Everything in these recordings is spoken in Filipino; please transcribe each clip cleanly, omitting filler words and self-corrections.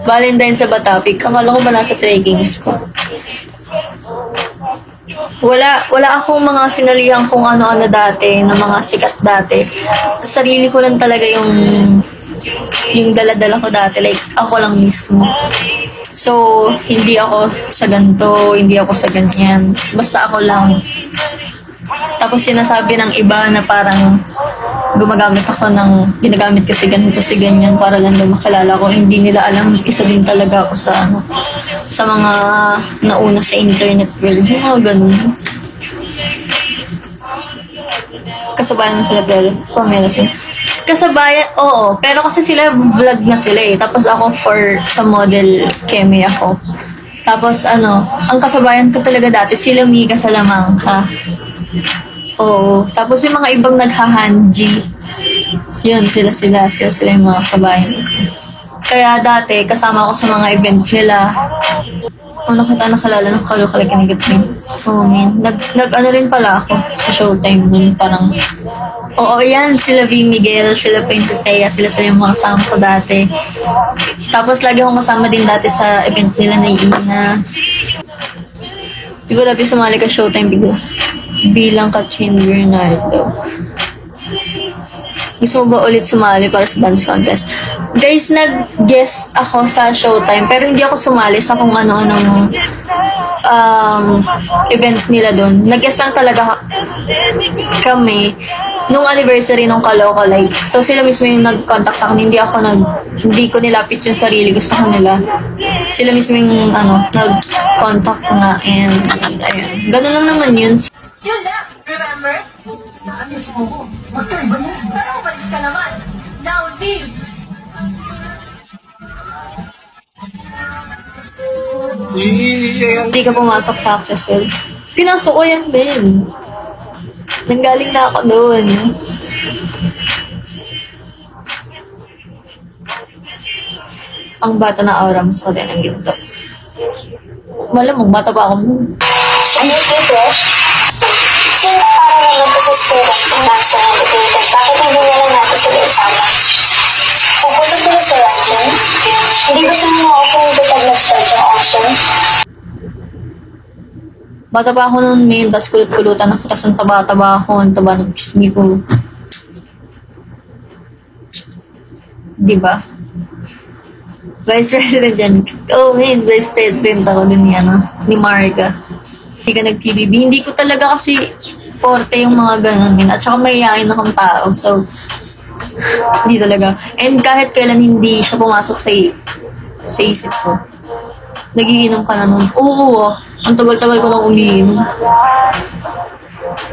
Valentine's sa Batapik. Akala ko ba nasa trekkings ko? Wala akong mga sinalihan kung ano-ano dati, na mga sikat dati. Sarili ko lang talaga yung dala-dala ko dati. Like, ako lang mismo. So, hindi ako sa ganito, hindi ako sa ganyan. Basta ako lang. Tapos sinasabi ng iba na parang ginagamit ko si ganito, si ganyan para lang daw makilala ko. Hindi nila alam, isa din talaga ako sa mga nauna sa internet world. Mga ganun. Kasabayan mo sila, Bel. Pamelas mo. Kasabayan, oo. Pero kasi sila, vlog na sila eh. Tapos ako sa model keme ako. Tapos ang kasabayan ko talaga dati, sila Mika Salamangka. Oo. Tapos yung mga ibang naghahanji, yun, sila yung mga kasabayan ko. Kaya dati, kasama ako sa mga event nila. Nakalala ng kalukalakinigit rin. Oh, man. Nag-ano rin pala ako sa Showtime nun. Parang, yan, sila V. Miguel, sila Princess Thea, sila yung mga kasama ko dati. Tapos, lagi akong kasama din dati sa event nila na Ina. Di ba dati sumali ka Showtime bilang Katrin Bernardo? Gusto mo ba ulit sumali para sa dance contest? Guys, nag-guest ako sa Showtime, pero hindi ako sumali sa kung ano-anong event nila doon. Nag-guest lang talaga kami nung anniversary ng Kaloka Light. So, sila mismo yung nag-contact sa akin. Hindi ko nilapit yung sarili ko sa kanila. Sila mismo yung nag-contact nga, and ayun. Ganun lang naman yun. Yun na! Remember? Naalis mo ko. Magkaiba yan. Pero umalis ka naman. Now leave! Hindi ka pumasok sa Actress World. Pinasok ko yan din. Nanggaling na ako doon. Ang bata na aura, mas maganda ng ginto. Malamang, bata pa ako nun. Ano dito? Since parang naman ito sa students ang national educated, bakit hindi na lang natin sila isama? Pupunta sila sa ranking? Hindi ba sila ma-open ito pag nag-start yung auction? Bata pa ako noon, men. Tapos kulot-kulutan ako. Tapos ang taba-taba ako. Ang taba ng pisngi ko. Diba? Vice President yan. Oh, men. Vice President ako din yan. Ni Marika. Hindi ka nag-PBB. Hindi ko talaga kasi forte yung mga ganun. At saka mayayain akong tao. So, hindi talaga. And kahit kailan hindi siya pumasok sa isip ko. Nagiinom ka na nun. Oo, ang tagal-tagal ko lang umiinom.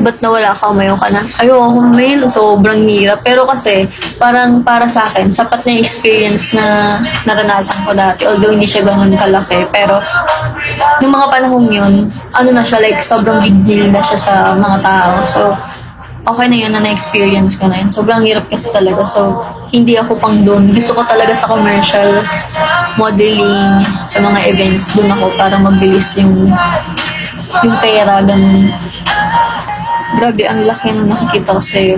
Ba't nawala ka, umayo ka na? Ayoko, men. Sobrang hirap. Pero kasi, parang para sa akin, sapat na yung experience na naranasan ko dati. Although hindi siya ganun kalaki. Pero, nung mga panahon yun, na siya, like, sobrang big deal na siya sa mga tao. So, okay na yun na na-experience ko na yun. Sobrang hirap kasi talaga. So, hindi ako pang doon. Gusto ko talaga sa commercials, modeling, sa mga events. Doon ako para mabilis yung pera, ganun. Grabe, ang laki nung nakikita ko sa'yo.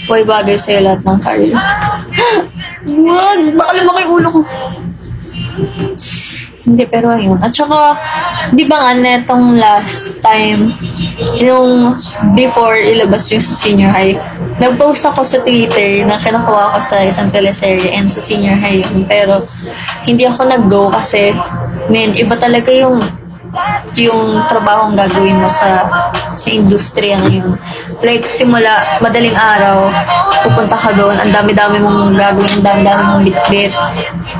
Huwag bagay sa'yo lahat ng career. Wag! Baka lumaki ulo ko. Hindi, pero ayun. At saka, di ba nga, netong last time, yung before ilabas yung sa senior high, nag-post ako sa Twitter na kinakuha ko sa isang teleserye and sa senior high yun. Pero, hindi ako nag-go kasi, men, iba talaga yung trabaho ang gagawin mo sa industriya na yun. Like, simula, madaling araw, pupunta ka doon, ang dami-dami mong gagawin, ang dami-dami mong bit-bit.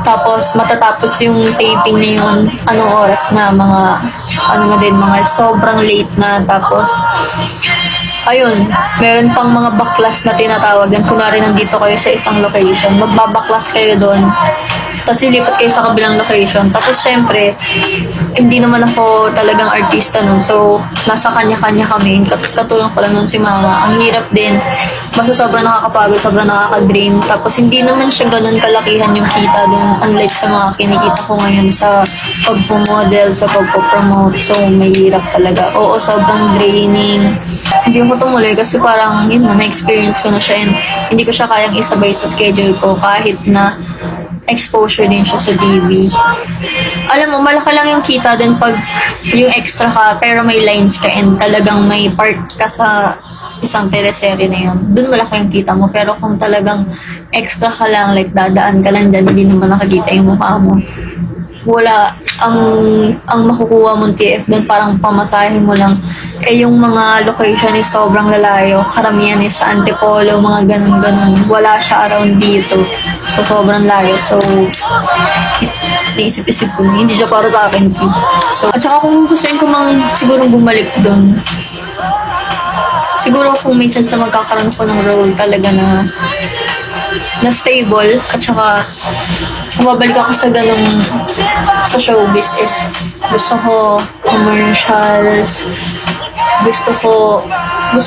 Tapos, matatapos yung taping na yun, anong oras na, mga sobrang late na. Tapos, ayun, meron pang mga baklas na tinatawag yan. Kunwari nandito kayo sa isang location, magbabaklas kayo doon. Tapos ilipat kayo sa kabilang location. Tapos syempre, hindi naman ako talagang artista nun. So, nasa kanya-kanya kami. Katulong ko lang nun si mama. Ang hirap din. Basta sobrang nakakapagod, sobrang nakaka-drain. Tapos hindi naman siya ganun kalakihan yung kita dun. Unlike sa mga kinikita ko ngayon sa pagpo-model, sa pagpo-promote. So, may hirap talaga. Oo, sobrang draining. Hindi ako tumuloy kasi parang, yun na-experience ko na siya and hindi ko siya kayang isabay sa schedule ko kahit na exposure din siya sa TV. Alam mo, malaki lang yung kita din pag yung extra ka, pero may lines ka and talagang may part ka sa isang teleserye na yun. Doon malaki yung kita mo. Pero kung talagang extra ka lang, like dadaan ka lang dyan, hindi naman nakakita yung mukha mo. Wala. Ang makukuha mong TF doon, parang pamasahin mo lang. Eh, yung mga location is sobrang lalayo. Karamihan is sa Antipolo, mga ganun-ganun. Wala siya around dito. So, sobrang layo. So, naisip-isip ko, hindi siya para sa akin. So, at saka kung gustuin ko siguro bumalik doon, siguro kung may chance na magkakaroon ko ng role talaga na stable, at saka kung babalik ako sa ganung sa showbiz is gusto ko commercials, gusto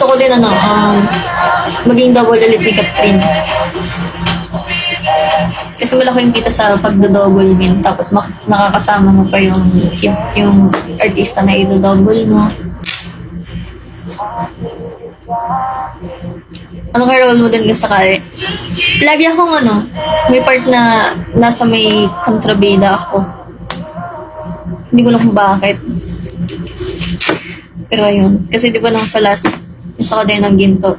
ko din maging double ulit ni Catherine. Kasi malaki yung kita sa pagdo-double min, tapos makakasama mo pa yung artista na i-double mo. Ano kaya role mo din ka sakali? Lagi akong may part na nasa may kontrabida ako. Hindi ko lang kung bakit. Pero ayun. Kasi di ba nung sa last, yung sa Kadena ng Ginto,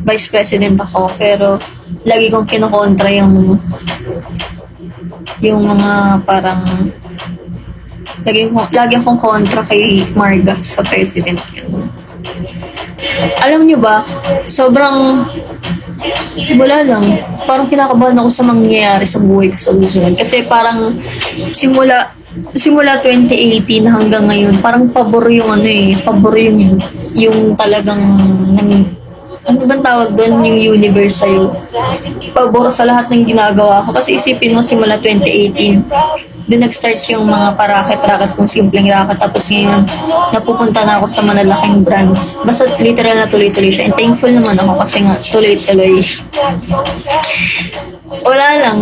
vice president ako. Pero lagi kong kinokontra yung mga parang lagi akong kontra kay Marga sa president. Alam niyo ba, sobrang wala lang. Parang kinakabahan ako sa mangyayari sa buhay ko sa susunod. Kasi parang simula 2018 hanggang ngayon, parang pabor yung pabor yung talagang ano bang tawag doon? Yung universe sa'yo. Pabor sa lahat ng ginagawa ko. Kasi isipin mo, simula 2018, doon nag-start yung mga paraket-raket kung simpleng raket. Tapos ngayon, napupunta na ako sa malalaking brands. Basta literal na tuloy-tuloy siya. And thankful naman ako kasi nga tuloy-tuloy. Wala lang.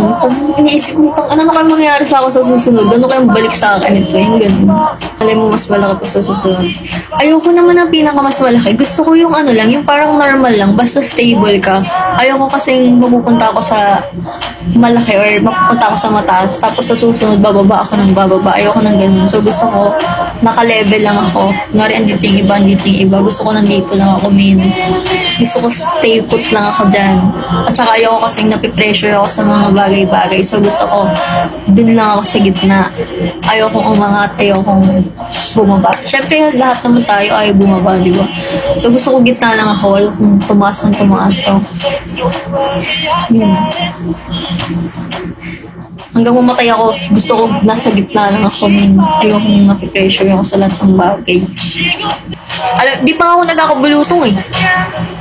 Iniisip ko, ano na kayo mangyayari sa ako sa susunod? Ano kayong balik sa akin ito? Yung ganun. Alam mo, mas malaki pa sa susunod. Ayoko naman ang pinaka mas malaki. Gusto ko yung lang, yung parang normal lang. Basta stable ka. Ayoko kasing mapupunta ako sa malaki or mapupunta ako sa mataas. Tapos sa susunod, bababa ako ng bababa. Ayoko ng ganun. So gusto ko, naka-level lang ako. Ngari, andito yung iba. Gusto ko nandito lang ako, Gusto ko stay put lang ako dyan. At saka ayoko kasing napipressure ako sa mga bagay-bagay. So gusto ko, dun lang ako sa gitna. Ayokong umangat, ayokong bumaba. Siyempre, lahat naman tayo ayaw bumaba, di ba? So gusto ko gitna lang ako. Ayokong tumaas ng tumaas. So, yun. Hanggang mamatay ako, gusto ko nasa gitna lang ako. Ayokong napipressure ako sa lahat ng bagay. Di pa ako nagkakabulutong eh.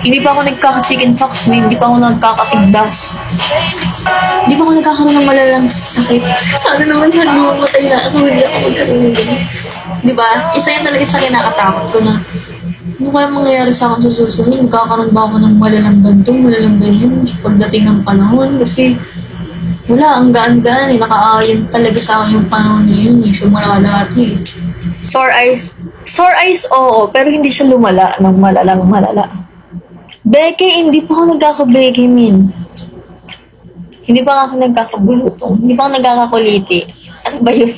Hindi pa ako nagkaka-chicken fox, Hindi pa ako nagkakatigdas. Hindi pa ako nagkakaroon ng malalang sakit. Sana naman mamatay na ako. Hindi ako magkaroon ng ganun. Diba? Isa yan talaga sa kinakatakot ko na ano kaya mangyayari sa akin sa susunod? Magkakaroon ba ako ng malalang ganyan pagdating ng panahon? Kasi wala, ang gaan-gaan eh. Nakaayon talaga sa akin yung panahon na yun eh. Sumula dati eh. Sore eyes, oo. Pero hindi siya lumala ng malala. Beke, hindi pa ako nagkaka-beke, Hindi pa ako nagkakabulutong. Hindi pa ako nagkakakuliti. Ano ba yun?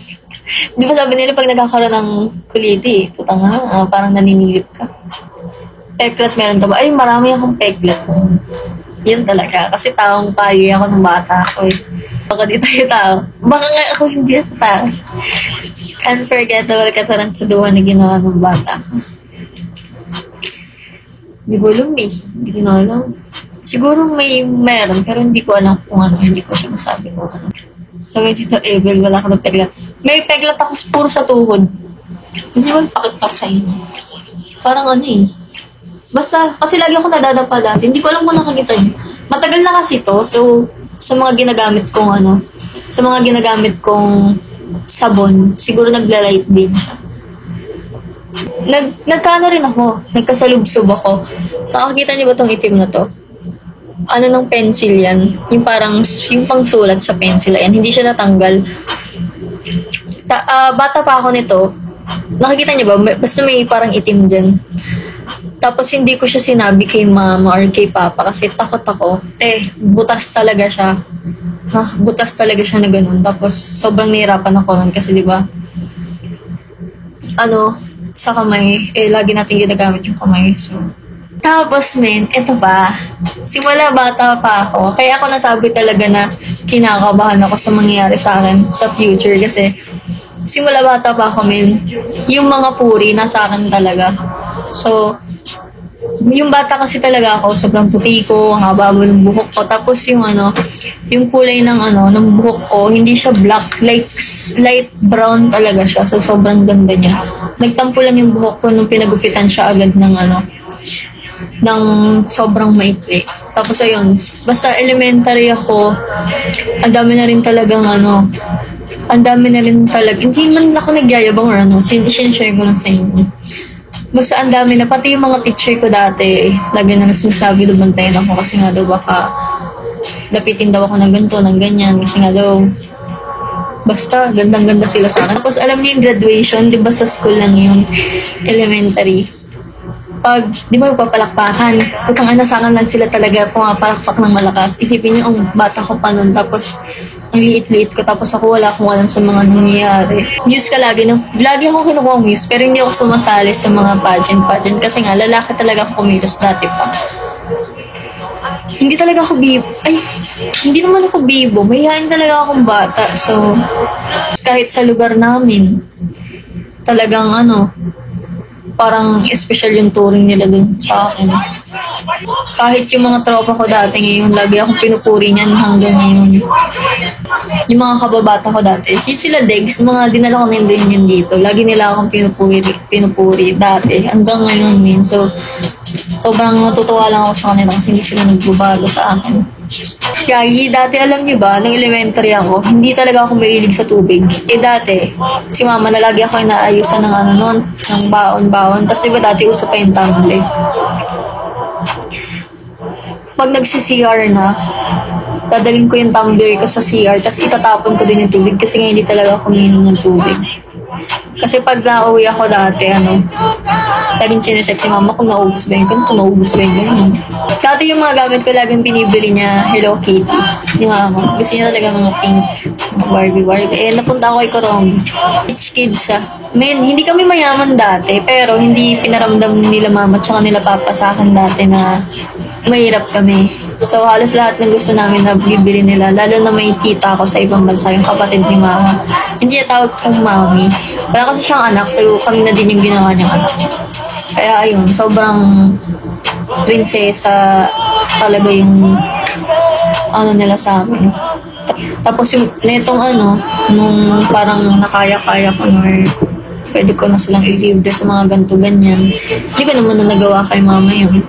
Di ba sabi nila pag nagkakaroon ng kuliti, putang parang naninilip ka. Peklat meron ka ba? Ay, marami akong peklat. Yun talaga. Kasi taong tayo ako nung bata ako eh. Baka di tayo tao. Baka nga ako hindi na tao. Unforgettable katarantaduhan na ginawa ng bata. Hindi ko alam eh. Hindi ko alam. Siguro meron, pero hindi ko alam kung ano. Hindi ko siya masabi kung ano. Sabi Tito Abel, wala ka ng peglat. May peglat ako puro sa tuhod. Hindi mo pakit sa inyo. Parang Basta, kasi lagi ako nadadapa dati. Hindi ko alam kung nakakita niyo. Matagal na kasi to. So, sa mga ginagamit kong sabon, siguro nagla-light din siya. Nagkano rin ako. Nagkasalubsob ako. Nakakita niyo ba tong itim na to? Ano ng pencil yan? Yung parang, yung pangsulat sa pencil yan. Hindi siya natanggal. Bata pa ako nito. Nakikita niyo ba? Basta may parang itim dyan. Tapos hindi ko siya sinabi kay mama or kay papa kasi takot ako. Butas talaga siya. Butas talaga siya na ganun. Tapos sobrang nahirapan ako nun kasi di ba sa kamay, lagi natin ginagamit yung kamay. So, tapos eto pa. Simula bata pa ako. Kaya ako nasabi talaga na kinakabahan ako sa mangyayari sa akin sa future kasi simula bata pa ako, yung mga puri nasa akin talaga. So, yung bata kasi talaga ako, sobrang puti ko, haba ng buhok ko. Tapos yung kulay ng buhok ko, hindi siya black, light brown talaga siya. So, sobrang ganda niya. Nagtampo lang yung buhok ko nung pinagupitan siya agad ng sobrang maikli. Tapos ayun, basta elementary ako, ang dami na rin talaga, hindi man ako nagyayabang or sinishare ko lang sa inyo. Basta ang dami na, pati yung mga teacher ko dati, lagi na nagsasabi, lubantayan ako kasi nga daw baka lapitin daw ako ng ganito, ng ganyan, kasi nga daw basta gandang-ganda sila sa akin. Tapos alam niyo yung graduation, di ba sa school lang yun, elementary. Pag, di ba yung papalakpakan, putang sa akin lang sila talaga pumapalakpak ng malakas. Isipin niyo, ang bata ko pa nun, tapos ang liit-liit ko, tapos ako wala akong alam sa mga nangyayari. Muse ka lagi, no? Lagi ako kinukuha ang muse, pero hindi ako sumasali sa mga pageant, kasi nga, lalaki talaga ako kumilos dati pa. Hindi talaga ako bibo. Hindi naman ako bibo. Mahihain talaga akong bata. So, kahit sa lugar namin, talagang parang special yung touring nila dun sa akin. Kahit yung mga tropa ko dati ngayon, lagi akong pinupuri niyan hanggang ngayon. Yung mga kababata ko dati, sila Degs, mga dinala ko na din yan dito. Lagi nila akong pinupuri dati hanggang ngayon. So, sobrang natutuwa lang ako sa kanila kasi hindi sila nagbabago sa akin. Yagi, dati alam niyo ba, nung elementary ako, hindi talaga ako mahilig sa tubig. Dati, si mama na lagi ako inaayusan ng baon-baon. Tapos diba dati uso pa yung tumbler. Pag nagsi-CR na, dadalhin ko yung tumbler ko sa CR, tapos itatapon ko din yung tubig kasi nga hindi talaga ako umiinom ng tubig. Kasi pag nauwi ako dati, laging chinecheck ni mama kung naubos ba yun, naubos ba yun. Dati yung mga gamit ko, laging binibili niya Hello Kitty. Ni mama. Gusto niya talaga mga pink, Barbie. Napunta ako kay Korong. Rich kid siya. Hindi kami mayaman dati, pero hindi pinaramdam nila mama tsaka nila papa sa akin dati na mahirap kami. So, halos lahat ng gusto namin na bibili nila. Lalo na may tita ako sa ibang bansa, yung kapatid ni mama. Hindi niya tawag kong mami. Wala kasi siyang anak, so kami na din yung ginawa niyang anak. Kaya ayun, sobrang prinsesa talaga yung nila sa amin. Tapos yung netong nung parang nakaya-kaya ko or pwede ko na silang i-libre sa mga ganto-ganyan. Hindi ko naman na nagawa kay mama yun.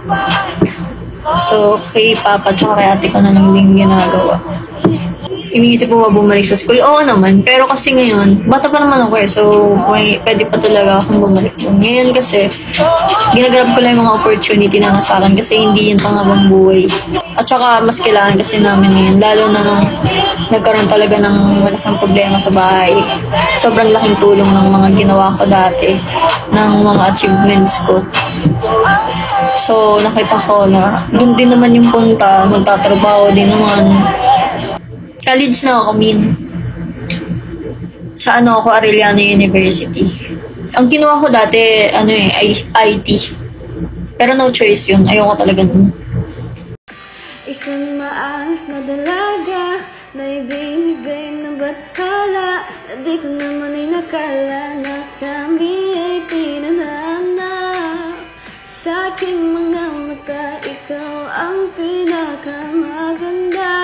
So, kay papa tsaka kay ate ko na lang din ginagawa. Iniisip mo ba bumalik sa school? Oo naman. Pero kasi ngayon, bata pa naman ako so pwede pa talaga akong bumalik doon. Ngayon kasi, ginagrab ko lang yung mga opportunity na nasa akin kasi hindi yun pangabang buhay. At saka, mas kailangan kasi namin ngayon. Lalo na nung nagkaroon talaga ng malaking problema sa bahay. Sobrang laking tulong ng mga ginawa ko dati, ng mga achievements ko. So, nakita ko na doon din naman yung punta, magtatrabaho din naman. College na ako, sa Arellano University. Ang kinuha ko dati, IT. Pero no choice yun. Ayoko talaga nun. Isang maayos na dalaga na ibinigay ng bathala na di ko naman ay nakala na kami ay tinanana. Sa aking mga mata, ikaw ang pinakamaganda.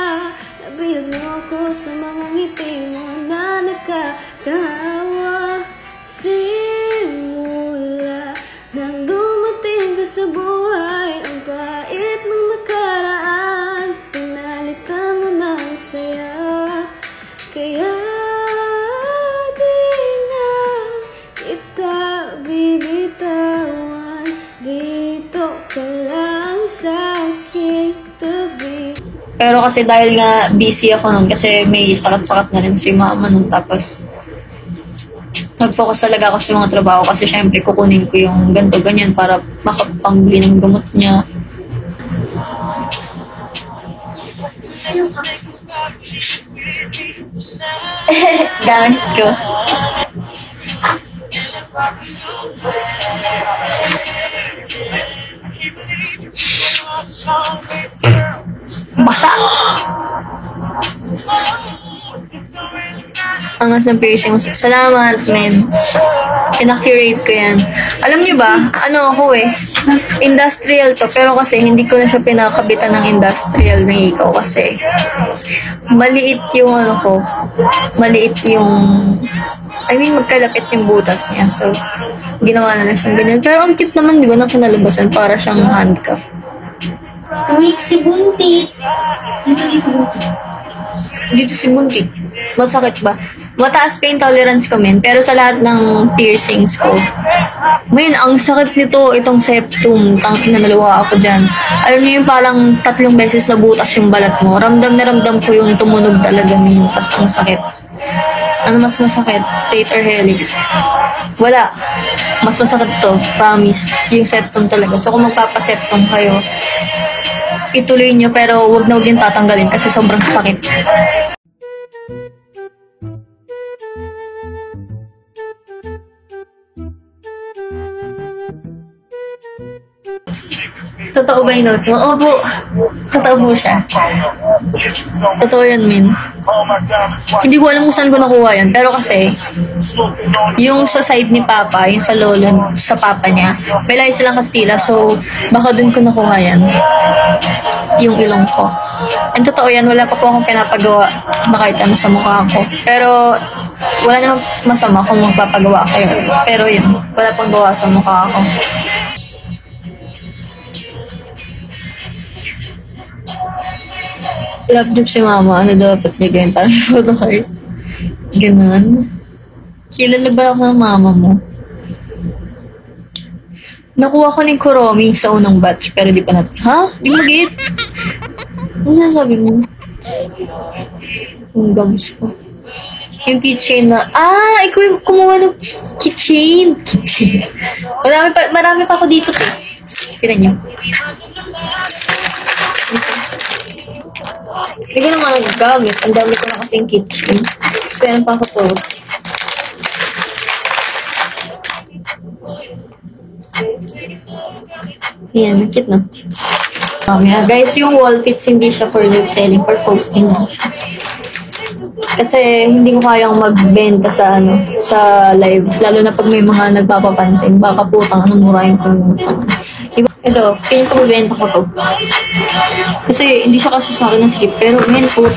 Nabiyag mo ko sa mga ngiti mo na nakakahawa. Simula nang dumating ka sa buhay, Pero kasi dahil nga busy ako nun, kasi may sakat-sakat na rin si mama nun, tapos nag-focus talaga ako sa mga trabaho kasi syempre kukunin ko yung ganto ganyan para makapangbili ng gamot niya. Gamit ko. Basa! Angas ng piercing mo. Salamat, men. Pina-curate ko yan. Alam niyo ba, ano ako industrial to, pero kasi hindi ko na siya pinakabitan ng industrial na ikaw kasi maliit yung ano ko, maliit yung, magkalapit yung butas niya. So, ginawa na siyang ganyan. Pero ang cute naman, di ba, ng kinalabasan, para siyang handcuff. Tuwik si Buntit. Dito si Buntit. Masakit ba? Mataas pain tolerance ko, men. Pero sa lahat ng piercings ko, ang sakit nito, itong septum. Tangkin na nalawa ako dyan. Alam niyo yung parang 3 beses na butas yung balat mo. Ramdam na ramdam ko yung tumunog talaga, men. Tapos ang sakit. Ano mas masakit? Tater helix. Wala. Mas masakit to. Promise. Yung septum talaga. So kung magpapaseptum kayo, ituloy nyo pero huwag na huwag yung tatanggalin kasi sobrang sakit. Totoo ba yung nose mo? Opo. Totoo po siya. Totoo yan, min. Hindi ko alam kung saan ko nakuha yan. Pero kasi, yung sa side ni Papa, yung sa lolo, sa Papa niya, may lahi silang Kastila. So, baka dun ko nakuha yan. Yung ilong ko. And totoo yan, wala pa po akong pinapagawa na kahit ano sa mukha ko. Pero, wala namang masama kung magpapagawa kayo. Pero yun, wala pang gawa sa mukha ko. Love trip si mama, ano dapat niya ganyan? Parang photo card. Ganun. Kilala ba ako ng mama mo? Nakuha ko ni Kuromi sa unang batch, pero di pa natin. Ha? Di mag-it? Ano sasabi mo? Yung gums ko. Yung keychain na, ikaw yung kumuha ng keychain. Marami pa ako dito, Tignan niyo. Hindi ko naman nagagamit. Ang dami ko na kasing keychain. Tapos meron pa ako to. Yan, cute no? Guys, yung wall fits hindi siya for live selling, for posting na siya. Kasi hindi ko kayang magbenta sa sa live. Lalo na pag may mga nagpapapansin. Baka putang mura yung ito, feeling ko bibenta ko to. Kasi hindi siya kasi sa akin ng skip. Pero men po,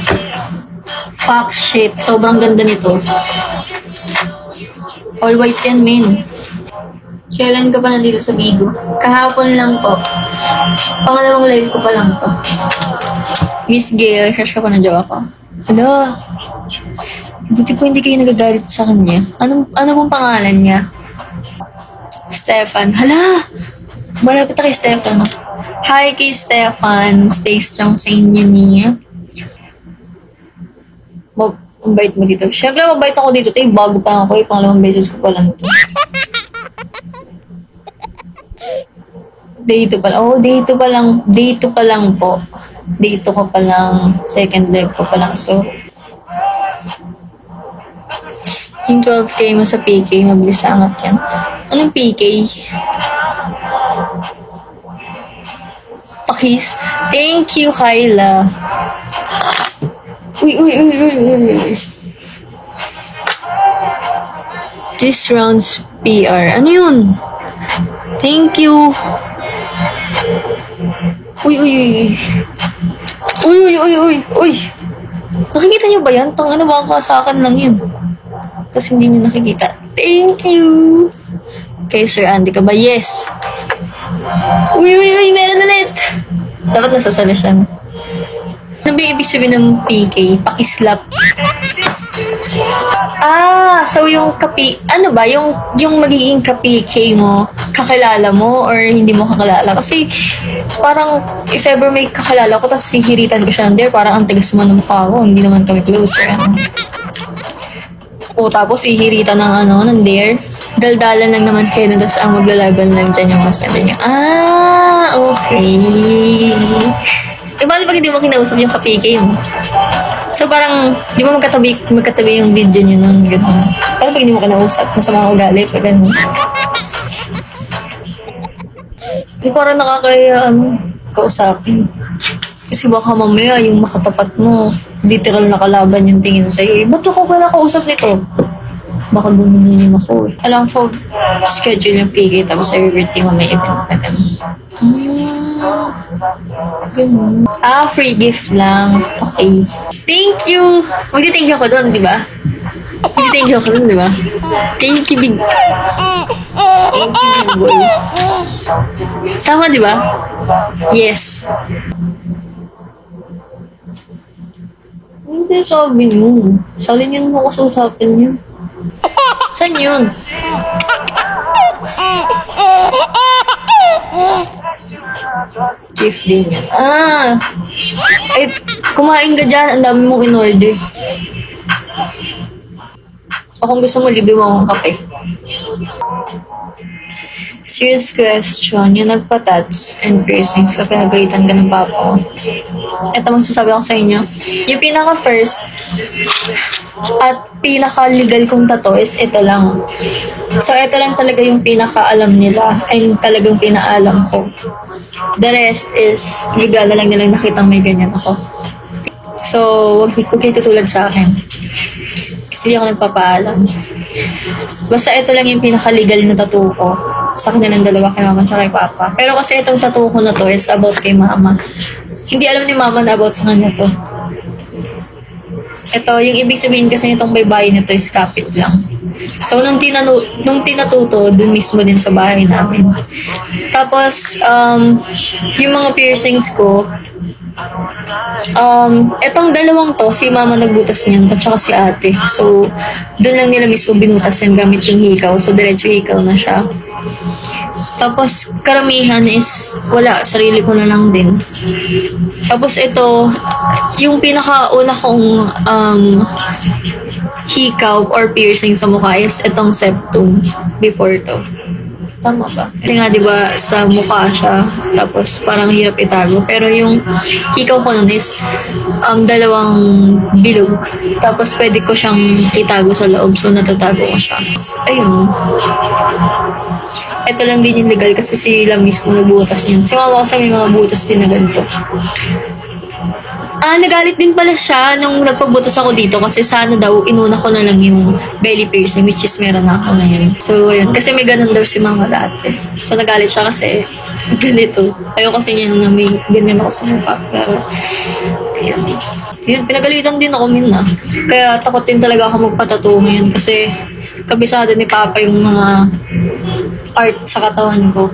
fuck shit. Sobrang ganda nito. All white yan, men. Kailan ka pa nandito sa Bigo? Kahapon lang po. Pangalawang live ko pa lang po. Miss Gail, crush ko na jowa ko. Hala. Buti po hindi kayo nagagalit sa kanya. Ano pong pangalan niya? Stefan. Hala! Malapit na kay Stefan. Hi kay Stefan. Stay strong sa inyo niya. Mabait mo dito. Siyempre, mabait ako dito. Bago pa lang ako. Pangalawang beses ko pa lang. Dito pa lang. Oh, dito pa lang. Dito pa lang po. Dito ko pa lang. Second live ko pa lang. So, yung 12K mo sa PK, mabilis angat yan. Anong PK? Pakis. Thank you, Kyla. Uy. This round's PR. Ano yun? Thank you. Uy. Nakikita niyo ba yan? Tang ano baka sa akin lang yun. Kasi hindi niyo nakikita. Thank you. Kay Sir Andy ka ba? Yes. Uy, meron ulit. Dapat nasasala siya. Ano ba ibig sabihin ng PK? Pakislap. So yung ano ba, yung magiging ka-PK mo, kakilala mo or hindi mo kakilala? Kasi parang if ever may kakilala ko tapos sihiritan ko siya there, parang ang tigas naman ng mukha ko, hindi naman kami close or ano. O tapos sihiritan ng ng there, daldalan lang naman kayo na tapos ang maglalaban lang dyan yung husband niya. Ah, okay. Eh, paano pag hindi mo kinausap yung ka-PK mo? So parang, di ba magkatabi yung video nyo nun, gano'n. Paano pag hindi mo kinausap? Masama ugali, pag gano'n. Di parang nakakaya, kausapin. Kasi baka mamaya yung makatapat mo, literal na kalaban yung tingin sa'yo. Ba't ako ba nakausap nito? Baka buminin ako eh. Alam ko, schedule yung PK tapos every birthday mo may event na gano'n. Free gift lang. Okay. Thank you! Magti-thank you ako doon, di ba? Magti-thank you ako doon, di ba? Thank you, big... Thank you, big boy. Tama, di ba? Yes. Hindi sabi niyo. Salin yun mo ako sa usapan niyo. Saan yun? Gift din yan. Ay, kumain ka dyan. Ang dami mong in-order. O kung gusto mo, libre mo akong kape. Serious question. Yung nagpa-tats and piercings ka, pinagalitan ka ng papa ko. Ito magsasabi ako sa inyo. Yung pinaka-first at pinaka-legal kong tattoo is ito lang. So, ito lang talaga yung pinaka-alam nila and talagang pinaalam ko. The rest is, bigla na lang nilang nakitang may ganyan ako. So, huwag kayo tutulad sa akin. Kasi ako nagpapaalam. Basta ito lang yung pinaka-legal na tattoo ko. Sa kanilang dalawa, kay mama at kay papa. Pero kasi itong tattoo ko na to is about kay mama. Hindi alam ni mama na about sa kanya to. Ito, yung ibig sabihin kasi nitong baybayin nito is kapit lang. So, nung tinatuto, dun mismo din sa bahay namin. Tapos, yung mga piercings ko, etong dalawang to, si mama nagbutas niyan, at saka si ate. So, dun lang nila mismo binutas yan gamit yung hikaw. So, diretso hikaw na siya. Tapos, karamihan is, wala, sarili ko na lang din. Tapos, ito, yung pinakauna kong hikaw or piercing sa mukha is itong septum before to. Tama ba? Kasi nga, di ba, sa mukha siya, tapos parang hirap itago. Pero yung hikaw ko nun is dalawang bilog. Tapos pwede ko siyang itago sa loob, so natatago ko siya. Ayun. Ito lang din yung legal kasi sila mismo nagbutas niyan. Si mama kasi may mga butas din na ganito. Nagalit din pala siya nung nagpagbutas ako dito kasi sana daw inuna ko na lang yung belly piercing which is meron na ako ngayon. So, yun. Kasi may ganun daw si mama dati. So, nagalit siya kasi ganito. Ayaw kasi niya na may ganyan ako sa mukha. Pero, yun. Yun, pinagalitan din ako minna. Kaya takot din talaga ako magpatattoo ngayon kasi kabisado ni Papa yung mga art sa katawan ko.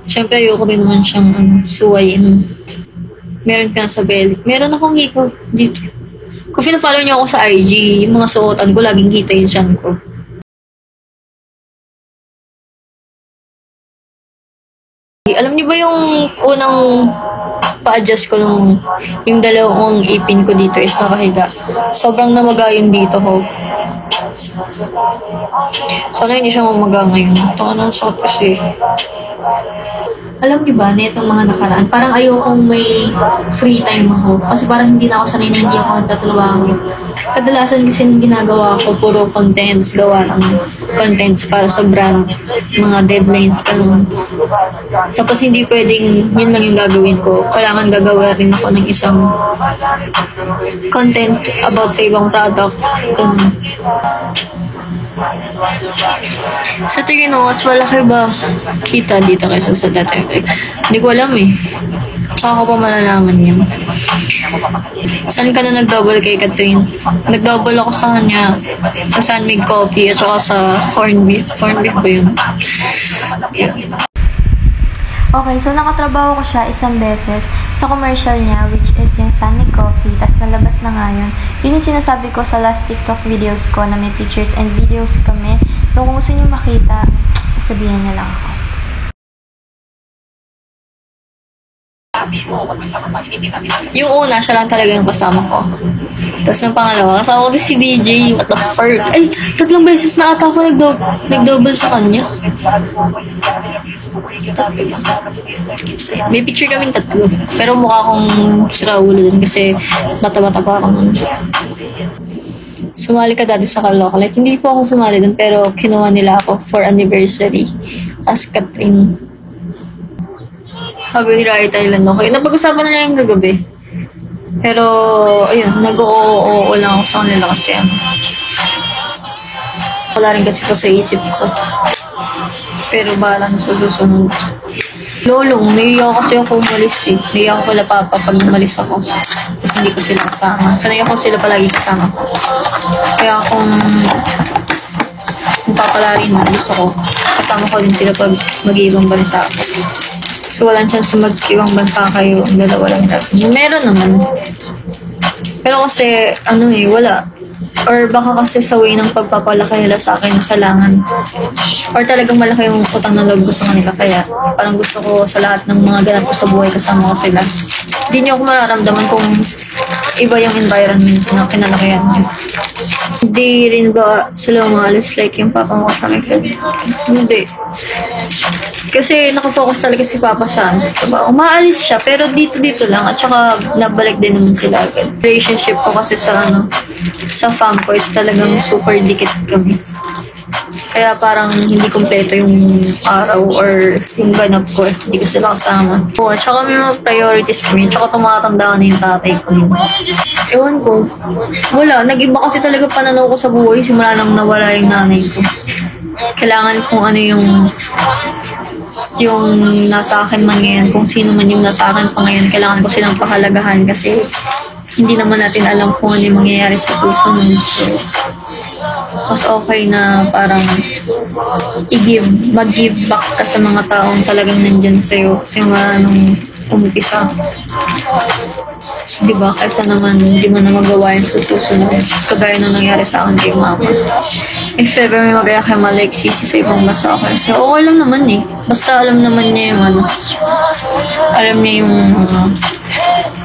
Siyempre, ayoko rin naman siyang suwayin. Meron ka sa belly. Meron akong hikaw dito. Kung pina-follow niyo ako sa IG, yung mga suotan ko, laging kita yung tiyan ko. Alam niyo ba yung unang pa-adjust ko nung yung dalawang ipin ko dito is nakahiga. Sobrang namaga yung dito ko. Sana hindi siya mamaga ngayon. Ito anong sakit kasi. Alam niyo ba, na itong mga nakaraan, parang ayokong may free time ako. Kasi parang hindi na ako sanay na hindi ako nagtatrabaho. Kadalasan kasi yung ginagawa ko, puro contents, gawa ng contents para sa brand, mga deadlines, ganun. Tapos hindi pwedeng yun lang yung gagawin ko. Kailangan gagawa rin ako ng isang content about sa ibang product. Ganun. Sa tingin mo, mas malaki ba kita dito kaysa sa dati? Hindi ko alam eh. Saka ko pa malalaman yun. Saan ka na nag-double kay Catherine? Nag-double ako sa kanya sa Sunmig Coffee at saka sa corned beef. Corned beef ba yun? Yeah. Okay, so nakatrabaho ko siya isang beses sa commercial niya, which is yung Sunny Coffee, tas nalabas na nga yun. Yun yung sinasabi ko sa last TikTok videos ko na may pictures and videos kami. So kung gusto niyo makita, sabihin niyo lang ako. Yung una, siya lang talaga yung kasama ko. Tapos yung pangalawa, kasama ko din si DJ. What the fuck? Ay, 3 beses na ata ako nag-double sa kanya. May picture kaming 3. Pero mukha akong siraulo dun kasi bata-bata pa ako nun. Sumali ka dati sa Caloocan. Hindi po ako sumali dun pero kinuha nila ako for anniversary as Catherine. Sabi ni Rai Thailand, okay. Napag-usapan na lang yung kagabi. Pero, ayun, nag-oo lang ako sa kanila kasi wala rin kasi ko sa isip ko. Pero bahala na sa susunod. Lolong, naiiyak kasi ako umalis eh. Naiiyak ako kala papa pag umalis ako. Tapos hindi ko sila kasama. Sanay ako sila palagi kasama ko. Kaya kung papalarin na, gusto ko, kasama ko din sila pag mag-iibang bansa ako. So, walang chance mag-ibang bansa kayo. Ang dalawa lang natin. Meron naman. Pero kasi, wala. Or baka kasi sa way ng pagpapalaki nila sa akin na kailangan. Or talagang malaki yung utang na loob ko sa kanila. Kaya, parang gusto ko sa lahat ng mga ganap ko sa buhay kasama ko sila. Hindi niyo ako mararamdaman kung iba yung environment na kinalakihan niyo. Hindi rin ba sila umalis like yung papa mo sa akin? Hindi. Kasi nakafocus talaga si papa sa trabaho. Umaalis siya pero dito lang at saka nabalik din naman sila agad. Relationship ko kasi sa fam ko is talagang super dikit kami. Kaya parang hindi kompleto yung araw or yung ganap ko if hindi ko sila kasama. Oo, at saka may mga priorities kami. At saka tumatanda na yung tatay ko. Ewan ko. Wala. Nag-iba kasi talaga pananaw ko sa buhay. Simula nang nawala yung nanay ko. Kailangan kung ano yung nasa akin man ngayon. Kung sino man yung nasa akin pa ngayon. Kailangan ko silang pahalagahan kasi hindi naman natin alam kung ano yung mangyayari sa susunod. So, mas okay na parang mag-give back ka sa mga taong talagang nandyan sa'yo simula nung umpisa. Diba? Kaysa naman hindi mo na magawa yung susunod. Kagaya nung nangyari sa akin kay mama. If ever may magaya kay Malik Sisi sa ibang bansa ako, so okay lang naman eh. Basta alam naman niya yung alam niya yung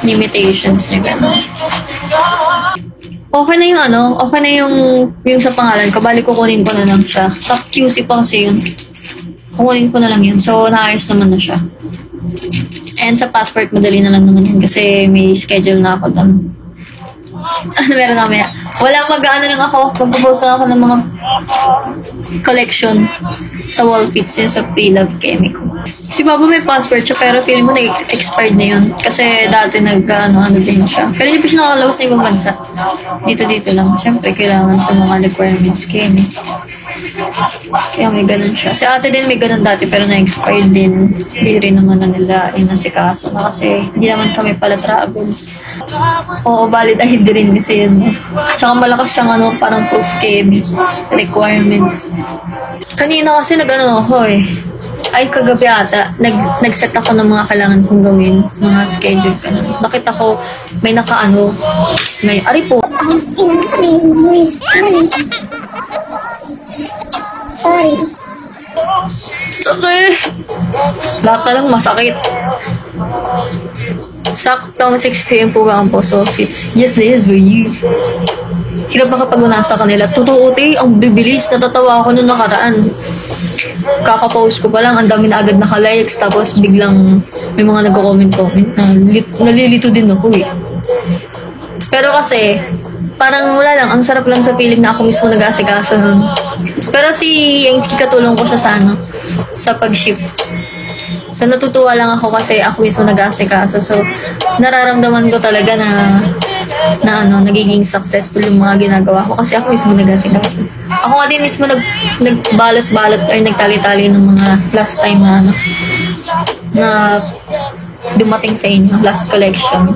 limitations niya gano'n. Okay na yung sa pangalan ko. Bali kukunin ko na lang siya. Sa QC pa kasi yun. Kukunin ko na lang yun. So, naayos naman na siya. And sa passport, madali na lang naman yun. Kasi may schedule na ako doon. Meron na maya. Wala mag-ano lang ako. Magpo-post na ako ng mga collection sa wall fits yun sa Pre-Love Chemical. Si Papa may passport siya pero feeling ko na-expired na yun. Kasi dati nag-ano din siya. Pero hindi pa siya nakalabas na ibang bansa. Dito lang. Siyempre, kailangan sa mga requirements Kemi. Kaya may ganun siya. Si ate din may ganun dati pero na-expired din. Hindi rin naman na nila inasikaso na kasi hindi naman kami pala travel. Oo, valid ay hindi rin kasi yun. Tsaka malakas siyang parang proof Kemi requirements. Kanina kasi nag-ano ako eh. Ay, kagabi ata, nag-set ako ng mga kailangan kong gawin, mga schedule ka na. Nakita ko, may naka-ano, ngayon, ari po. Sorry. Okay. Lahat na lang masakit. Saktong 6 p.m. po ba ang Poso Sweets? Yes, this is for you. Hirap na kapag nasa kanila. Totoo, ang bibilis. Natatawa ako nung nakaraan. Kaka-post ko pa lang, ang dami na agad naka-likes, tapos biglang may mga nagko-comment na nalilito din ako eh. Pero kasi, parang wala lang, ang sarap lang sa feeling na ako mismo nag-aasikaso nun. Pero si Yangski katulong ko siya sa pag-ship. So natutuwa lang ako kasi ako mismo nag-aasikaso. So nararamdaman ko talaga na nagiging successful yung mga ginagawa ko kasi ako mismo nag-aasikaso. Ako nga din mismo nagbalot-balot or nagtali-tali ng mga last time na dumating sa inyo, last collection.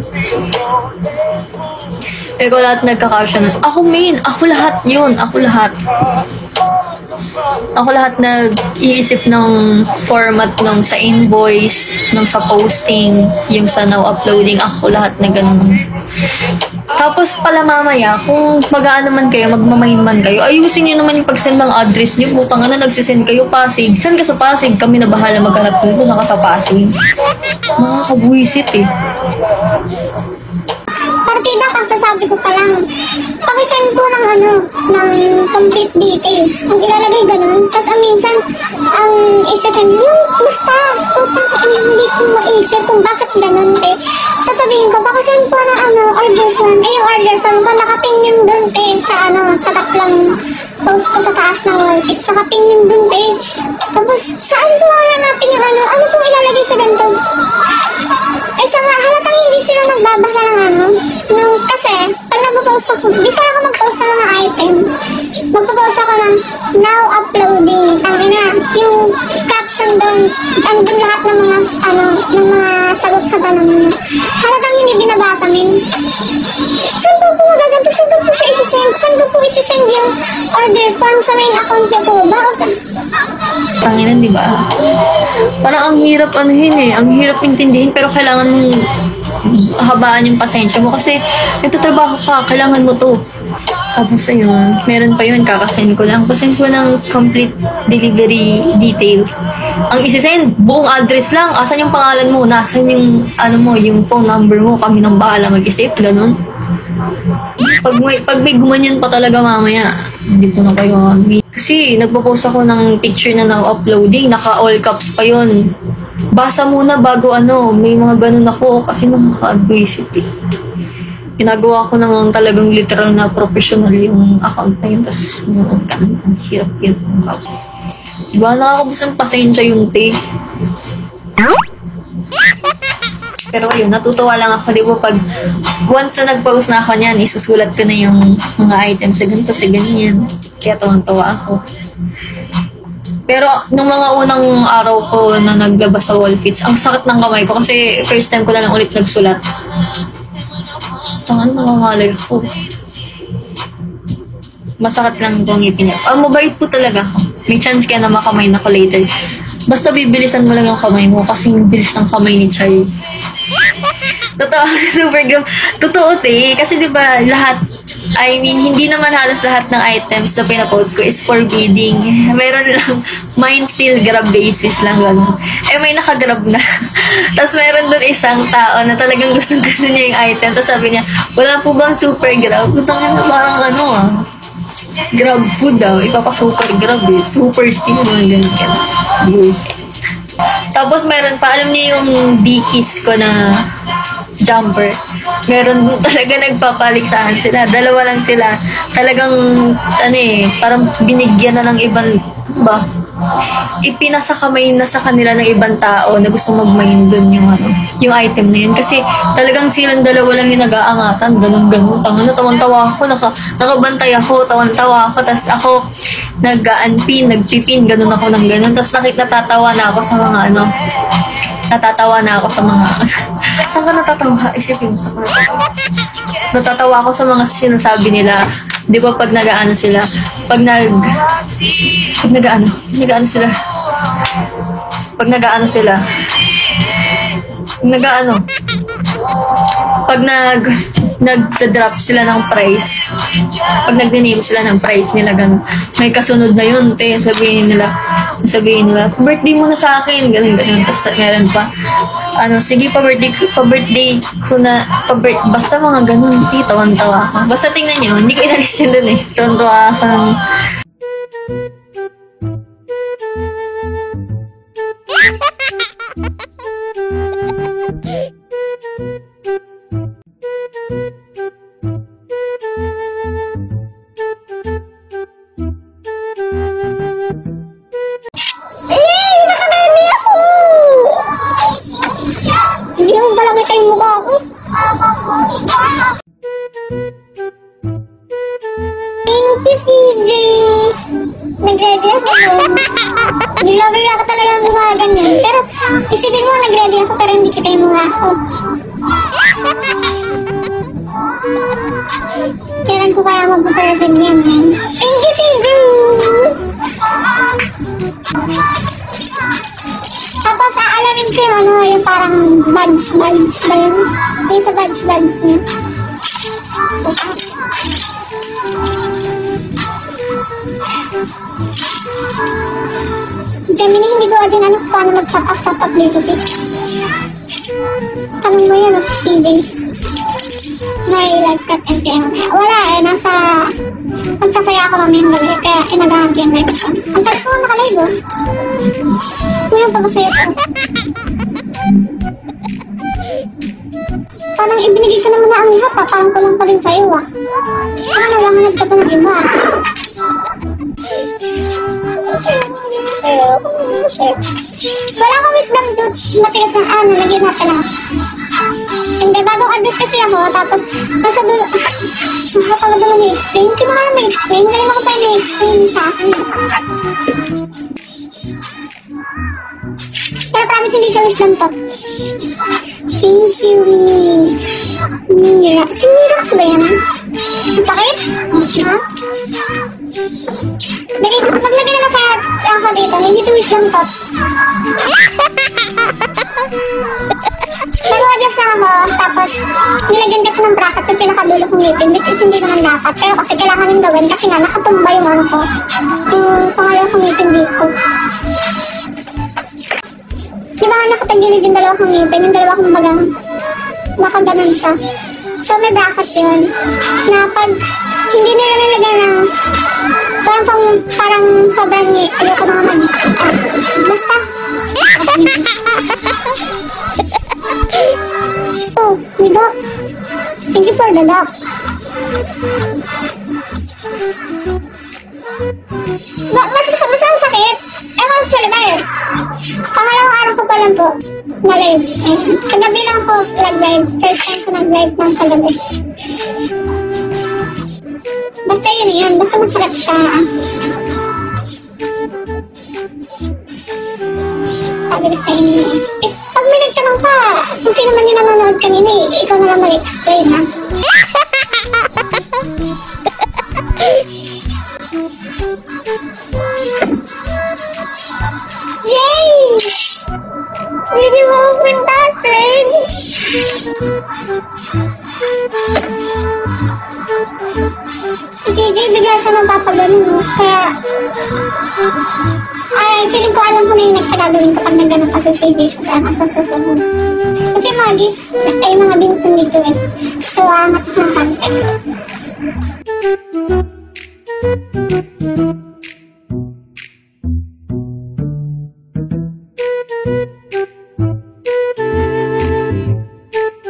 Pero lahat nagka-caption. Ako main, ako lahat yun, ako lahat. Ako lahat nag-iisip ng format nung sa invoice, nung sa posting, yung sa now uploading, ako lahat na ganun. Tapos pala mamaya, kung magaan naman kayo, magmamain man kayo, ayusin nyo naman yung pag-send ng address nyo. Putang na, nagsisend kayo Pasig. Saan ka sa Pasig? Kami na bahala maghanap kung saan ka sa Pasig. Nakakabuisit eh. Partida, kasasabi ko pa lang, pakisend ko ng ng complete details. Ang ilalagay ganun. Tapos minsan, ang isasend yung basta, hindi ko maisip kung bakit ganun te. Sasabihin ko, pakisend ko ng order form. Yung order form ko, nakapin yung dun te sa sa tatlang post ko sa taas ng wallpits. Nakapin yung dun te. Tapos, saan ko hanapin yung ano kung ilalagay sa ganito? Halatang hindi sila nagbabasa ng kasi, pag nagpo-post ako, before ako mag-post ng mga items, magpo-post ako ng now uploading. Yung caption doon, andun lahat ng mga sagot sa tanong nyo. Halatang hindi binabasa min. Saan po ko magaganto? Saan po siya isi-send? Saan po isi-send yung order form sa main account niyo po ba? O sa... Tanginan, di ba? Parang ang hirap ang hirap intindihin, pero kailangan mong habaan yung pasensya mo kasi nagtatrabaho ka, kailangan mo to. Tapos ayun, meron pa yun, kakasend ko lang. Pasend ko ng complete delivery details. Ang isisend, buong address lang. Asan yung pangalan mo? Nasaan yung, yung phone number mo? Kami nang bahala mag-isip, ganun. Pag may gumanyan pa talaga mamaya, hindi ko na kayo kasi nagpo-post ako ng picture na now uploading, naka all caps pa yun. Basa muna bago may mga ganun ako kasi nakaka-advisit eh. Ginagawa ko nang talagang literal na professional yung account na yun, tapos ang hirap-hirap ng kaos. Diba, nakakabos ng pasensya yung te. Pero ayun, natutuwa lang ako, di ba, pag once na nag-post na ako niyan, isusulat ko na yung mga items sa ganito, sa ganyan. Kaya tuwang-tuwa ako. Pero nung mga unang araw ko na naglabas sa wallfits, ang sakit ng kamay ko kasi first time ko na lang ulit nagsulat. Tangan, nangangalay ako. Masakit lang itong ngipin niya. Mabait po talaga ako. May chance kaya na makamay na ko later. Basta bibilisan mo lang yung kamay mo kasi bilis ng kamay ni Chai. Totoo, super gram. Totoo, te. Kasi diba, hindi naman halos lahat ng items na pinapost ko is for bidding. Meron lang, mine still grab basis lang gano'n. May nakagrab na. Tapos meron doon isang tao na talagang gusto niya yung item. Tapos sabi niya, wala po bang super grab? Putangin na parang grab food daw. Ipapa-super grab eh. Super steam mga ganyan. Tapos meron pa, alam niyo yung D-Kiss ko na jumper. Meron talaga nagpapaliksahan sila. Dalawa lang sila. Talagang, parang binigyan na ng ibang, ipinasa kamay na sa kanila ng ibang tao na gusto mag-mine dun yung item na yun. Kasi talagang silang dalawa lang yung nag-aangatan. Ganun-ganun. Tawan-tawa ako. Nakabantay ako. Tawan-tawa ako. Tapos ako, nag-unpin, nag-pipin. Ganun ako ng ganun. Tapos natatawa na ako sa mga saan ka natatawa? Isipin mo, saan ka natatawa? Natatawa ako sa mga sinasabi nila. Di ba pag nag-aano sila? Pag nag-aano sila? Pag nag-drop sila ng price. Pag nag-name sila ng price nila, ganun. May kasunod na yun, te. Sabihin nila, birthday mo na sa akin, ganun. Tapos meron pa, sige, pa-birthday ko na, basta mga ganun, te, tawan-tawa ako. Basta tingnan nyo, hindi ko inalisin dun eh. Tawan-tawa ako ng... Hindi naman pala kita yung mukha ko. Thank you, CJ. Nag-ready ako nun. Nilabi ako talaga ng mukha ganyan. Pero isipin mo, nag-ready ako pero hindi kita yung mukha ko. Kailan ko kaya mag-perfect yan? Thank you, CJ. ko yung ano, yung parang buds ba yun? Yung sa buds niya. Gemini, hindi ko din ano paano mag-top up dito, tanong mo yun, si CJ. May live cut MPM. Wala eh, pagsasaya ako mamaya gabi, kaya inagahan ko yung live ko. Ang tagal ko nakalive, oh. Ngayon pa ba sa'yo ito? Parang ibinigay ko naman na ang lahat, parang kulang pa rin sa'yo, ah. Parang nalanganag ka pa ng iba, ah. Wala akong wisdom tooth. Matigas na nalagyan natin lang. Hindi, bagong adjust kasi ako. Tapos, nasa dulo. Nakapagod naman i-explain. Hindi ko na mag-explain. Hindi naman ko pa i-explain sa akin. Pero promise hindi siya wisdom tooth. Thank you, Mira. Si Mira ba yan? Ang sakit? Ha? Maglagay na lang kaya ako dito. Hindi to wisdom tooth. Nag-adjust lang ako, tapos nilagyan kasi ng bracket yung pinakadulo kong ngipin, which is hindi naman dapat. Pero kasi kailangan nang gawin kasi nga nakatumba yung ano ko. Yung pangalawa kong ngipin dito. Di ba nga nakatagilid yung dalawa kong ngipin, yung dalawa kong bagang nakaganon siya. So may bracket yun, na pag hindi nila nalagyan ng parang sobrang ayoko mga basta. Oh, may doc. Thank you for the doc. Basta ang sakit. Ewan sa live. Pangalawang araw ko pa lang po na live. Kagabi lang po nag-live. First time ko nag-live ng kagabi. Basta yun. Basta masarap siya. Sabi ko sa inyo. Pag may nagtanong pa, kung sino man yung nanonood kanina, ikaw na lang mag-explain, ha? Yay! Really well with that, Ren! Si CJ, bigla siya nagpapagano, kaya... Ay, feeling ko alam ko na yung next na gagawin kapag nagganap ako si CJ sa susunod. Kasi mga gift, ay mga binsun dito eh. So, nakakantay.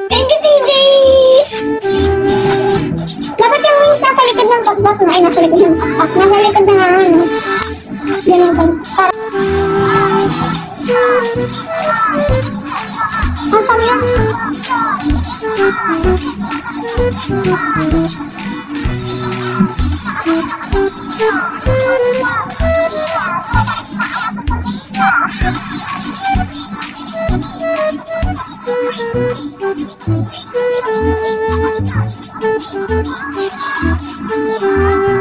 Thank you, CJ! Dapat yung nasa likod ng pakpak na, ay nasa likod ng pakpak, nasa likod na nga, ano. Ganun ko. Ang tama.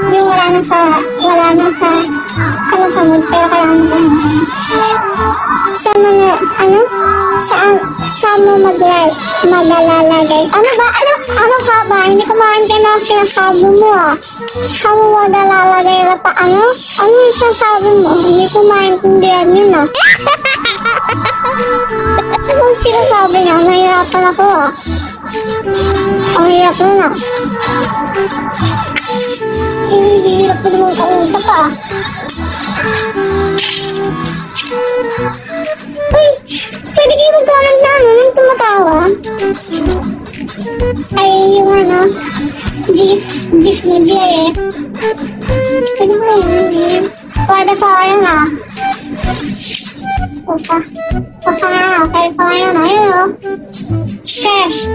Yung wala na sa mood, pero kailangan mo sa mga, sa mo maglalagay. Ano ba? Ano ka ba? Hindi ko maintindihan na sinasabi mo, ah. Sa mo maglalagay na pa, ano? Ano yung sinasabi mo? Hindi ko maintindihan yun, ah. Ano yung sinasabi niya? Nahihirapan ako, ah. Ang hirap nun, ah. Hirap ko naman kausap, ah. Uy, pwede kayo mag-comment na ano nang tumatawa? Ay, yung ano, GIF mo, GIF. Pwede ko yun, eh. Pwede pa ko yun, ah. Pasa nga, pwede pa ngayon, ayun, oh. Shesh!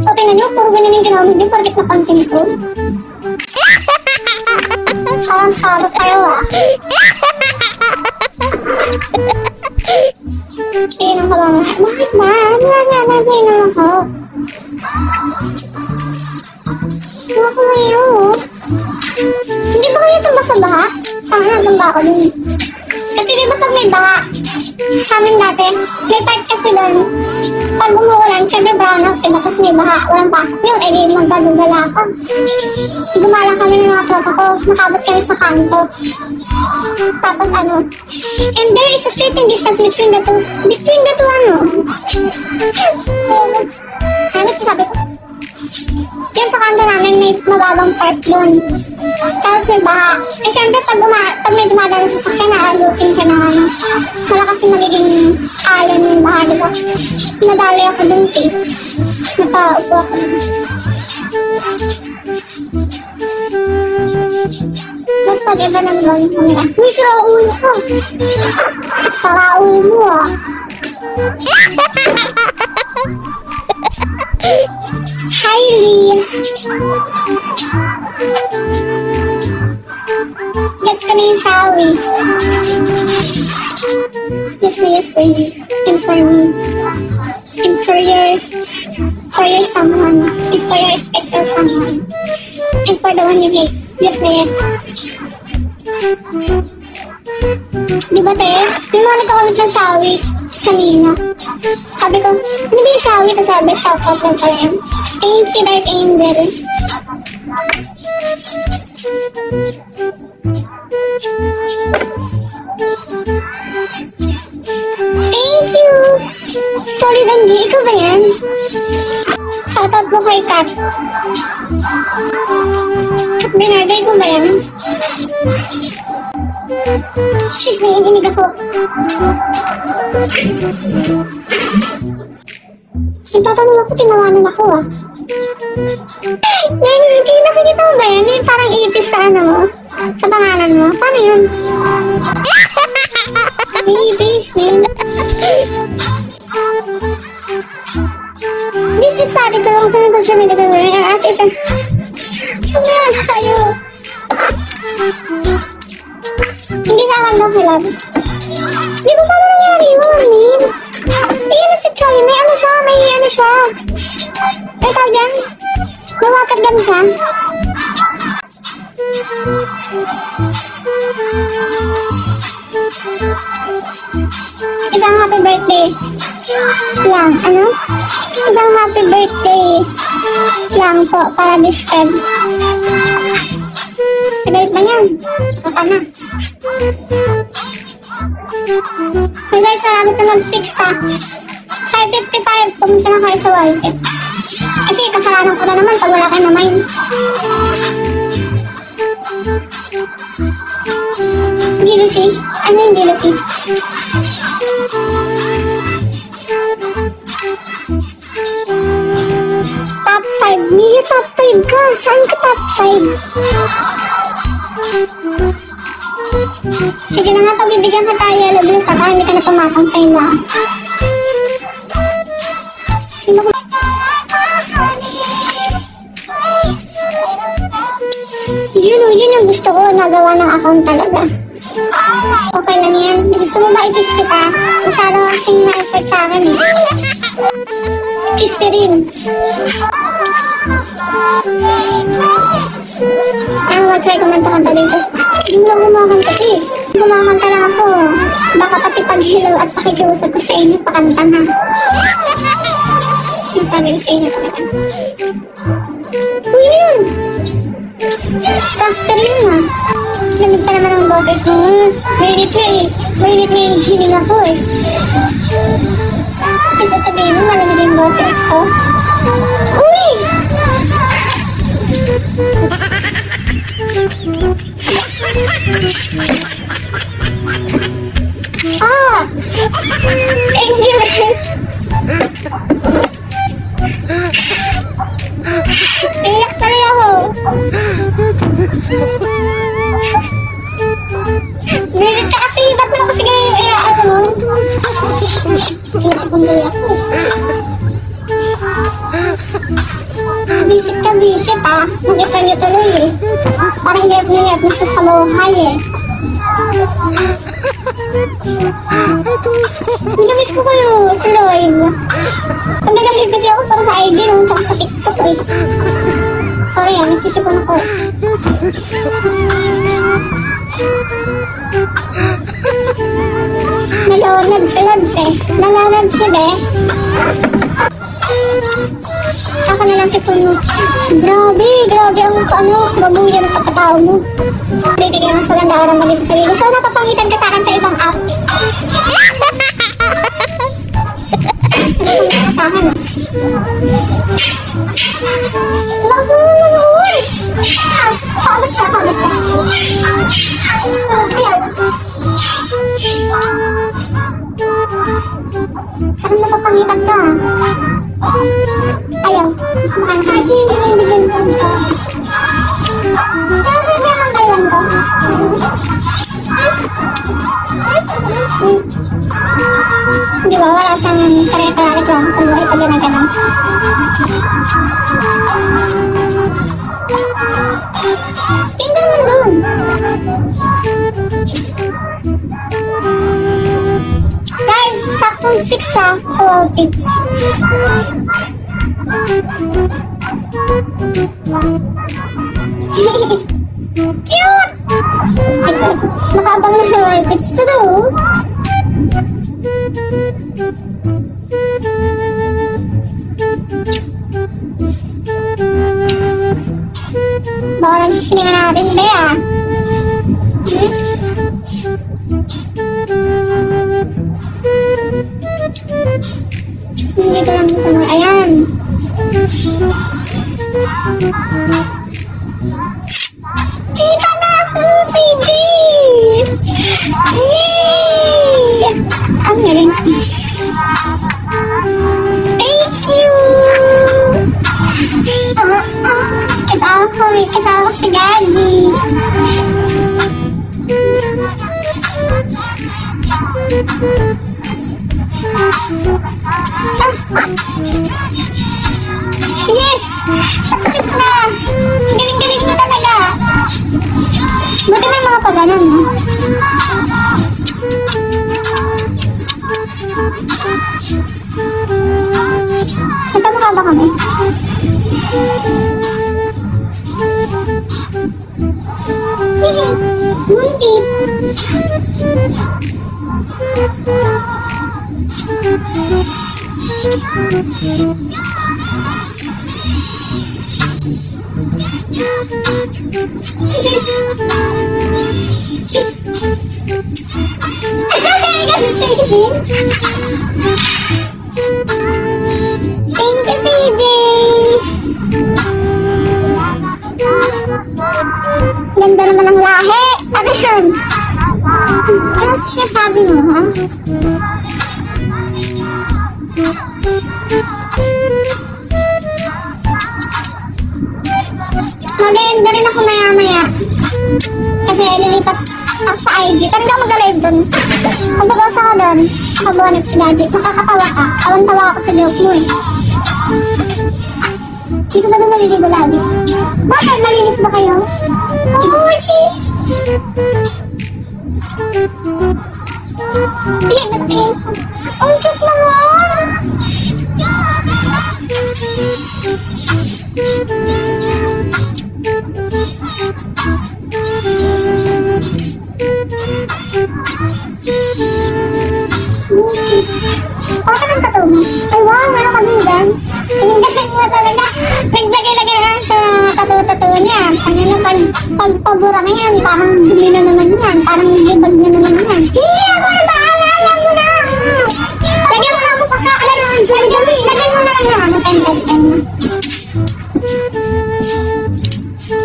So, tingnan nyo, puro ganyan yung ginamit nyo, parkit napansin ko. Salang-salo kayo, ah. Inom ka ba? Bakit ba? Ano ba nga na inom ako? Ano ako ngayon? Hindi ba kayo ito sa baha? Tama na, doon ba ako dun? Kasi di ba pag may baha, sa amin dati, may part kasi doon, pag umuulan, syempre brown out, diba? Tapos may baha, walang pasok yun, eh di magdadugala ako. Gumala kami ng mga tropa ko, nakabot kami sa kanto. Tapos ano, and there is a certain distance between the two, ano? Ano sabi ko? Yan sa kanto namin, may mababang part doon. Tapos may baha. Eh syempre pag may dumadalo sa sakyan, naalusin ka ng ano. Malakas yung magiging alon ng baha, diba? Nadali ako doon, eh. Napaupo ako. Ba't pag iba ng vlog yung camera? Uy, sara ulo ko! Sara ulo mo, ah. Hi, Lee! Gets ka na yung sawi. Yes na yes for you. And for me. And for your someone. And for your special someone. And for the one you hate. Yes na yes. Diba, te? Yung mga nagkakamit ng sawi kanina. Sabi ko, ano ba yung sawi? Tapos sabi, shoutout lang pa rin. Thank you, Dark Angel. Thank you! Solid ang di. Ikaw ba yan? Shoutout mo kay Kat. Kat Bernardo, ikaw ba yan? Shish, nanginig ako. Nagtatanong ako, tinawanan ako, ah. Nanginig, nakikita mo ba yan? Yung parang ipis sa ano mo? Sa pangalan mo? Paano yun? May ipis, man. This is Patty, pero kung saan yung culture media ko, as if, ano kayo? Hindi sa akin daw kilab. Di ba paano nangyari yun, man? May ano si Choi, may ano siya. May tawag yan? May water gun siya. Isang happy birthday lang, ano? Isang happy birthday lang po para describe. Nagalit ba yan? Saka na. Hey guys, salamat na mag-6 ha. 5:55, pumunta na kayo sa Wildpets. Kasi kasalanan ko na naman pag wala kayo na mine. Jealousy? Ano yung jealousy? Top 5? Mia, top 5 ka. Saan ka top 5? Sige na nga, pagbibigyan ka tayo, love you, saka hindi ka na tumatang sa ila. Sino ko? Yun yung gusto ko, nagawa ng account talaga. Okay lang yan. Gusto mo ba i-kiss kita? Masyado kasing na-effort sa akin eh. Kiss ka rin. Ano, mag-try kumanta-kanta dito. Hindi lang kumakanta eh. Kumakanta lang ako. Baka pati pag-hello at pakikiusap ko sa inyo, pakanta na. Sinasabi ko sa inyo, pakanta. Uy, yun! Casper yun ah. Lamig pa naman ang boses mo. Mainit na eh. Mainit na yung hining ako eh. Kasi sasabihin mo, malamig yung boses ko. Uy! Ah! Thank you, man. Piyak tuloy ako. Birit ka kasi. Ba't mo kasi ganyan yung ano mo? Sinasakundoy ako. Bisit ah. Mag-ipa niyo tuloy eh. Parang hiyap na siya sa buhay eh. Nagamiss ko kayo sa live. Ang nagalit kasi ako para sa IG nung tsaka sa TikTok eh. Sorry ah, nagsisipon ako. Naloonad si Lods eh. Naloonad si Be. Ako na lang si Puno. Grabe ang babuya ng pagkatao mo. Titigil mas maganda araw mo dito sa video. So, napapangitan ka sa akin sa ibang app. Sa akin. Lakas mo naman naman. Kalat siya. Saan napapangitan ka? Ayaw. Makasagi yung binibigyan ko. Saan naman kailan ko? Di ba wala siyang kare-reklamo sa buhay pag ginagalang siya? Tingnan mo dun. Guys, saktong 6 sa wall pits. Cute! Nakabang na sa wall pits. Ito. Baka lang hininga natin, Bea. Dito lang sa mga, ayan. Kita na ako, PG! Yay! Ang galing. Thank you! Kasama ko si Gagi. Yes! Success na! Galing-galing mo talaga! Buti may mga paganon, no? Nagkamukha ba kami? Moonbeam! Thank you, CJ! Ganda naman ang lahi! Ano yun? Ano siya sabi mo, ha? Mag-end na rin ako maya-maya. Kasi nilipat ako sa IG. Pero hindi ako mag-live dun. Magbabasa ka dun. Kabonit si Gadget. Nakakatawa ka. Tawan-tawa ako sa joke mo eh. Hindi ko ba doon naliligo lagi? Bakit? Malinis ba kayo? Oh, shish! Tingin ba tingin? Ang cute naman! Bakit ang tattoo mo? Ay wow, meron ka din dyan. Ang galing mo talaga. Naglagay-lagay na sa tattoo-tattoo niya. Pagpabura na yan, parang dumi na naman yan. Parang libag na naman yan. Ako na bahala, alam mo na. Lagyan mo na mo pa sa akin. Lagyan mo na lang na ano, time.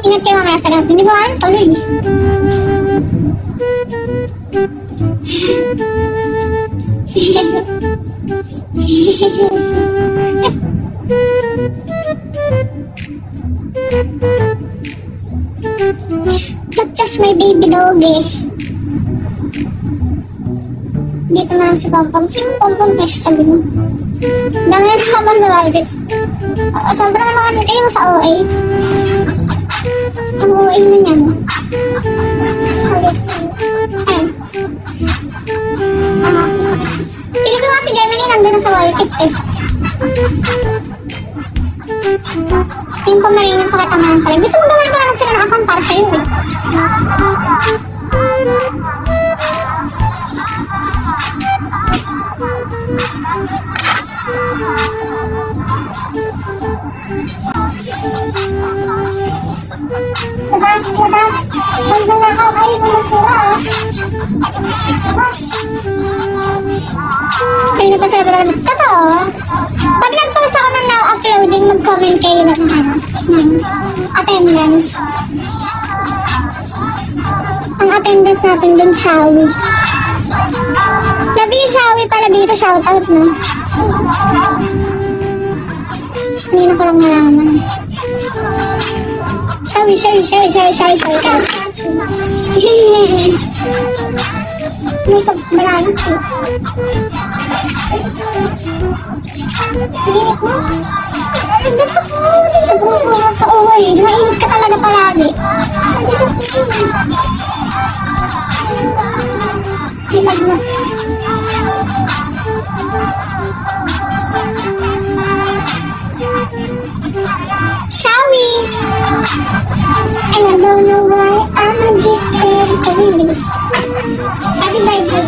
Ingat kayo mamaya sa lahat. Hindi ko alam, tuloy. Not just my baby dog eh. Dito na lang si Pompom. Sino Pompom fish sabi mo? Dami na naman sa Walbits. Sobra naman kayo sa OA. Ang OA na niyan. Ayan. Pili ko nga si Gemini nandun na sa Walbits eh. Yung pamarin yung pakita mo lang sa live. Gusto mo gawin ko lang sila ng account para sa'yo eh. labas. Huwag na nakakain mo na sila, Kanina pa sila talaga. Totoo. Pag nag-post ako ng now uploading, mag-comment kayo ng attendance. Ang attendance natin dun, Shawi. Love you, Shawi pala dito. Shoutout, no? Hindi na ko lang nalaman. Shawi. May pagbalano ko. Mainit mo? Dito ko. Dito ko. Sa uwi. Mainit ka talaga palagi. Silag na. Shawi! And I don't know why I'm addicted to you. Happy birthday.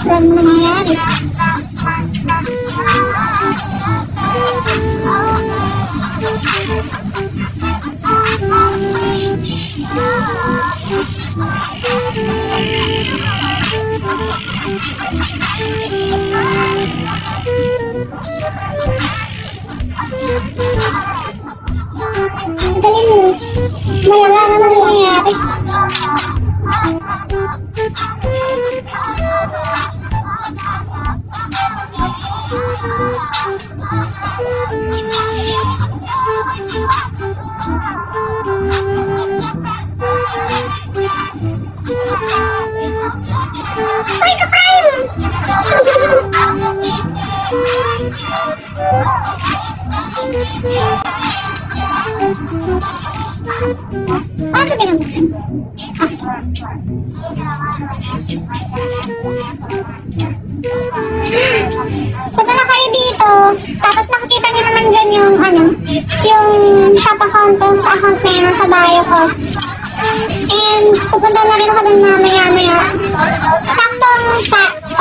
Wala nangyayari. Dali mo. Malala naman nangyayari. Ay, ka-prime! Paano ginagasin? Punta na kayo dito, tapos makikita nyo naman dyan yung yung shop account ko sa account na yun sa bio ko. And pupunta na rin ako dun mamaya.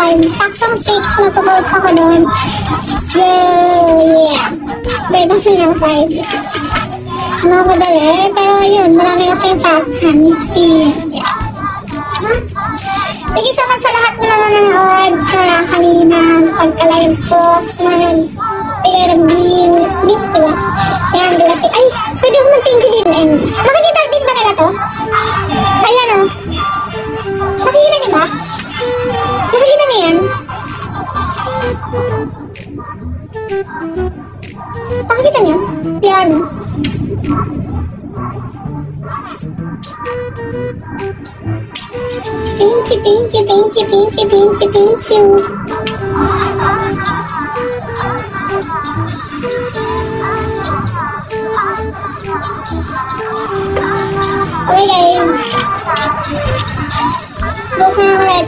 Saktong 6 nagpo-post ako dun. So, yeah. Pwede kasi na side. Ako dali, pero yun, marami kasi yung fast hands. Yeah. Thank you so much sa lahat na nanonood sa kanina, pagka-live ko, sa mga nagbigay ng beans, diba? Yan, diba si, ay, pwede ako mag-thank you din, and makikita din ba nila to? Ayan o. Nakikita niyo ba? Nakikita niyo yan? Nakikita niyo? Yan. Thank you. Okay guys. Buksan na ulit.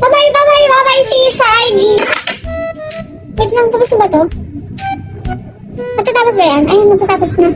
Bye-bye. See you sa IG. Wait lang, tapos ba to? Matatapos ba yan? Ayun, matatapos na.